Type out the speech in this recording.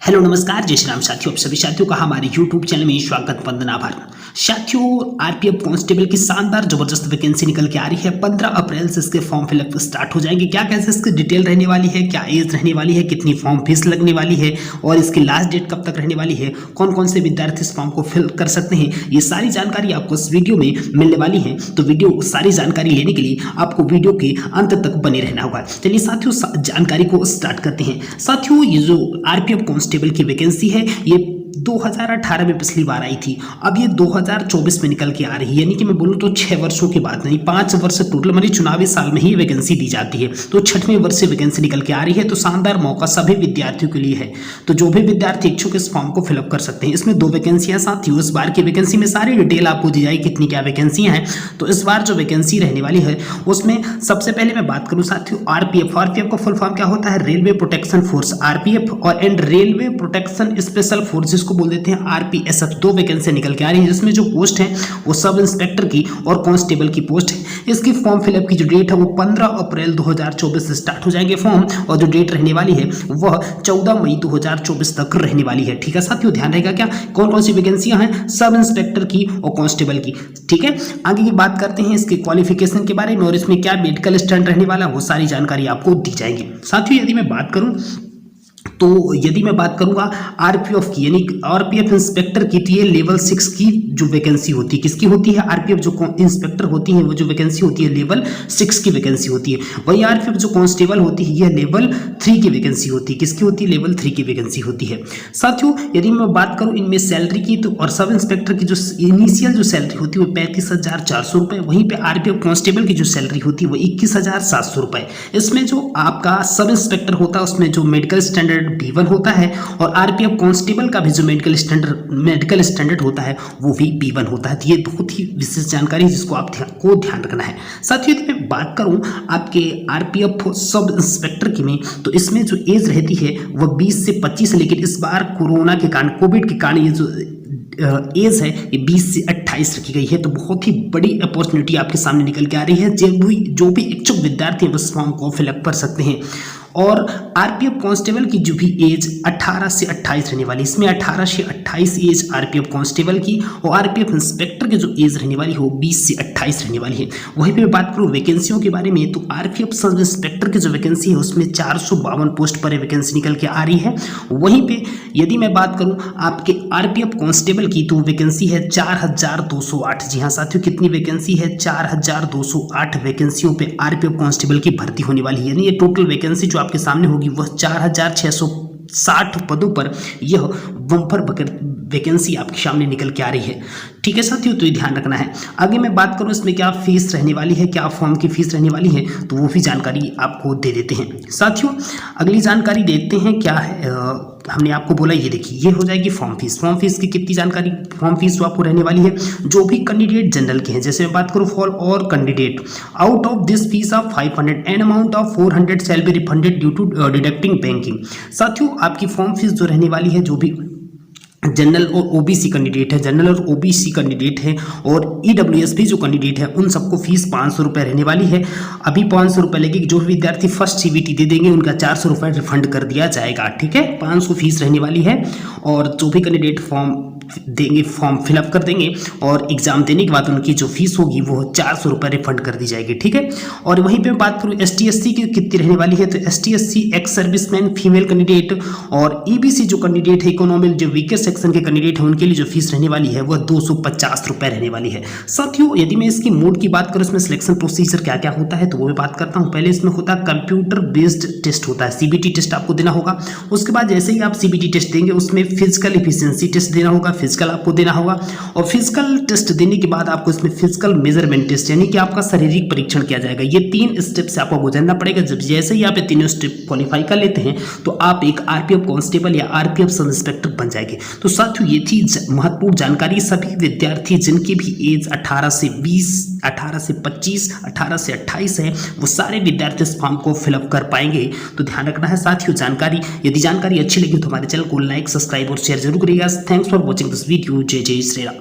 Hello नमस्कार जय श्री राम साथियों, आप सभी साथियों का हमारे यूट्यूब चैनल में स्वागत वंदन आभार। साथियों, आरपीएफ कांस्टेबल की शानदार जबरदस्त वैकेंसी निकल के आ रही है। 15 अप्रैल से इसके फॉर्म फिलअप स्टार्ट हो जाएंगे। क्या कैसे इसकी डिटेल रहने वाली है, क्या एज रहने वाली है, कितनी फॉर्म फीस लगने वाली है और इसकी लास्ट डेट कब तक रहने वाली है, कौन कौन से विद्यार्थी इस फॉर्म को फिल कर सकते हैं, ये सारी जानकारी आपको इस वीडियो में मिलने वाली है। तो वीडियो सारी जानकारी लेने के लिए आपको वीडियो के अंत तक बने रहना होगा। चलिए साथियों, जानकारी को स्टार्ट करते हैं। साथियों, ये जो आरपीएफ कांस्टेबल की वैकेंसी है ये 2018 में पिछली बार आई थी। अब ये 2024 में निकल के आ रही है, यानी कि मैं बोलूँ तो 6 वर्षों की बात नहीं, 5 वर्ष टोटल, मतलब चुनावी साल में ही वैकेंसी दी जाती है। तो 6वें वर्ष से वैकेंसी निकल के आ रही है। तो शानदार मौका सभी विद्यार्थियों के लिए है। तो जो भी विद्यार्थी इच्छुक इस फॉर्म को फिलअप कर सकते हैं। इसमें 2 वैकेंसियां साथियों, इस बार की वैकेंसी में सारी डिटेल आपको दी जाएगी कितनी क्या वैकेंसियां हैं। तो इस बार जो वैकेंसी रहने वाली है उसमें सबसे पहले मैं बात करूँ साथियों आरपीएफ का फुल फॉर्म क्या होता है, रेलवे प्रोटेक्शन फोर्स, आरपीएफ और and railway protection special force जिसको बोल देते हैं आरपीएसएफ। 2 वैकेंसी निकल के आ रही है जिसमें जो पोस्ट है वो सब इंस्पेक्टर की और कांस्टेबल की पोस्ट है। इसकी फॉर्म फिलअप की जो डेट है वो 15 अप्रैल 2024 से स्टार्ट हो जाएंगे फॉर्म, और जो डेट रहने वाली है वह 14 मई 2024 तक रहने वाली है। ठीक है साथियों, ध्यान रहेगा क्या कौन कौन सी वैकेंसियां हैं, सब इंस्पेक्टर की और कांस्टेबल की। ठीक है, आगे की बात करते हैं इसके क्वालिफिकेशन के बारे में और इसमें क्या मेडिकल स्टैंड रहने वाला, वो सारी जानकारी आपको दी जाएगी। साथियों, यदि मैं बात करूंगा आरपीएफ की, यानी आरपीएफ इंस्पेक्टर की, तो ये लेवल 6 की जो वैकेंसी होती है किसकी होती है, आरपीएफ जो इंस्पेक्टर होती है वो जो वैकेंसी होती है लेवल 6 की वैकेंसी होती है। वही आरपीएफ जो कांस्टेबल होती है यह लेवल 3 की वैकेंसी होती है। किसकी होती है, लेवल 3 की वैकेंसी होती है। साथियों, यदि मैं बात करूं इनमें सैलरी की, तो और सब इंस्पेक्टर की जो इनिशियल जो सैलरी होती है वो 35,400 रुपये, वहीं पे आरपीएफ कांस्टेबल की जो सैलरी होती है वो 21,700 रुपये। इसमें जो आपका सब इंस्पेक्टर होता है उसमें जो मेडिकल स्टैंडर्ड B1 होता है और आरपीएफ कांस्टेबल का भी जो मेडिकल स्टैंडर्ड होता है वो भी B1 होता है। तो ये बहुत ही विशेष जानकारी है जिसको आपको ध्यान रखना है। साथियों, यदि मैं बात करूं आपके आरपीएफ सब इंस्पेक्टर की में, तो इसमें जो एज रहती है वह 20 से 25, लेकिन इस बार कोरोना के कारण, कोविड के कारण ये जो एज है ये 20 से 28 रखी गई है। तो बहुत ही बड़ी अपॉर्चुनिटी आपके सामने निकल के आ रही है। जो भी इच्छुक विद्यार्थी उस फॉर्म को फिलअप कर सकते हैं। और आरपीएफ कांस्टेबल की जो भी एज 18 से 28 रहने वाली, इसमें 18 से 28 एज आरपीएफ कांस्टेबल की और आरपीएफ इंस्पेक्टर की जो एज रहने वाली है वो 20 से 28 रहने वाली है। वहीं पे बात करूँ वैकेंसियों के बारे में, तो आरपीएफ सब इंस्पेक्टर की जो वैकेंसी है उसमें 452 पोस्ट पर वैकेंसी निकल के आ रही है। वहीं पे यदि मैं बात करूँ आपके आरपीएफ कांस्टेबल की, तो वैकेंसी है 4208। जी हाँ साथियों, कितनी वैकेंसी है, 4208 वैकेंसियों पे आरपीएफ कांस्टेबल की भर्ती होने वाली है। यानी ये टोटल वैकेंसी जो आपके सामने होगी वह 4660 पदों पर यह बम्पर वैकेंसी आपके सामने निकल के आ रही है। ठीक है साथियों, तो ये ध्यान रखना है। आगे मैं बात करूं इसमें क्या फीस रहने वाली है, क्या फॉर्म की फीस रहने वाली है, तो वो भी जानकारी आपको दे देते हैं। साथियों, अगली जानकारी देखते हैं क्या है। हमने आपको बोला ये देखिए ये हो जाएगी फॉर्म फीस की कितनी जानकारी, फॉर्म फीस तो आपको रहने वाली है जो भी कैंडिडेट जनरल के हैं। जैसे मैं बात करूं फॉर और candidate, out of this fees of 500 an amount of 400 shall be refunded due to deducting banking. साथियों, आपकी फॉर्म फीस जो रहने वाली है, जो भी जनरल और ओबीसी कैंडिडेट है, जनरल और ओबीसी कैंडिडेट है और ईडब्ल्यूएस भी जो कैंडिडेट है उन सबको फीस 500 रुपये रहने वाली है। अभी 500 रुपये लेके जो विद्यार्थी फर्स्ट सीबीटी दे देंगे उनका 400 रुपये रिफंड कर दिया जाएगा। ठीक है, 500 फीस रहने वाली है और जो भी कैंडिडेट फॉर्म फिलअप कर देंगे और एग्जाम देने के बाद उनकी जो फीस होगी वो 400 रुपये रिफंड कर दी जाएगी। ठीक है, और वहीं पे बात करूँ ST/SC की कितनी रहने वाली है, तो ST/SC ex serviceman female candidate और ईबीसी जो कैंडिडेट है, इकोनॉमिक जो वीकर सेक्शन के कैंडिडेट हैं उनके लिए जो फीस रहने वाली है वह 250 रुपये रहने वाली है। साथियों, यदि मैं इसकी मोड की बात करूँ, इसमें सिलेक्शन प्रोसीजर क्या क्या होता है तो वो मैं बात करता हूँ। पहले इसमें होता है कंप्यूटर बेस्ड टेस्ट होता है, सीबीटी टेस्ट आपको देना होगा। उसके बाद जैसे ही आप सीबीटी टेस्ट देंगे उसमें फिजिकल एफिशिएंसी टेस्ट देना होगा, फिजिकल आपको देना होगा और फिजिकल टेस्ट देने के बाद आपको इसमें फिजिकल मेजरमेंट टेस्ट यानी कि आपका शारीरिक परीक्षण किया जाएगा। ये 3 स्टेप से आपको गुजरना पड़ेगा। जब जैसे ही आप ये तीनों स्टेप क्वालिफाई कर लेते हैं तो आप एक आरपीएफ कांस्टेबल या आरपीएफ सब इंस्पेक्टर बन जाएंगे। तो साथियों, ये थी महत्वपूर्ण जानकारी। सभी विद्यार्थी जिनकी भी एज 18 से 20, 18 से 25, 18 से 28 है वो सारे विद्यार्थी इस फॉर्म को फिलअप कर पाएंगे। तो ध्यान रखना है साथियों। यदि जानकारी अच्छी लगी तो हमारे चैनल को लाइक, सब्सक्राइब और शेयर जरूर करिएगा। Thanks for watching this video. जय जय श्री राम।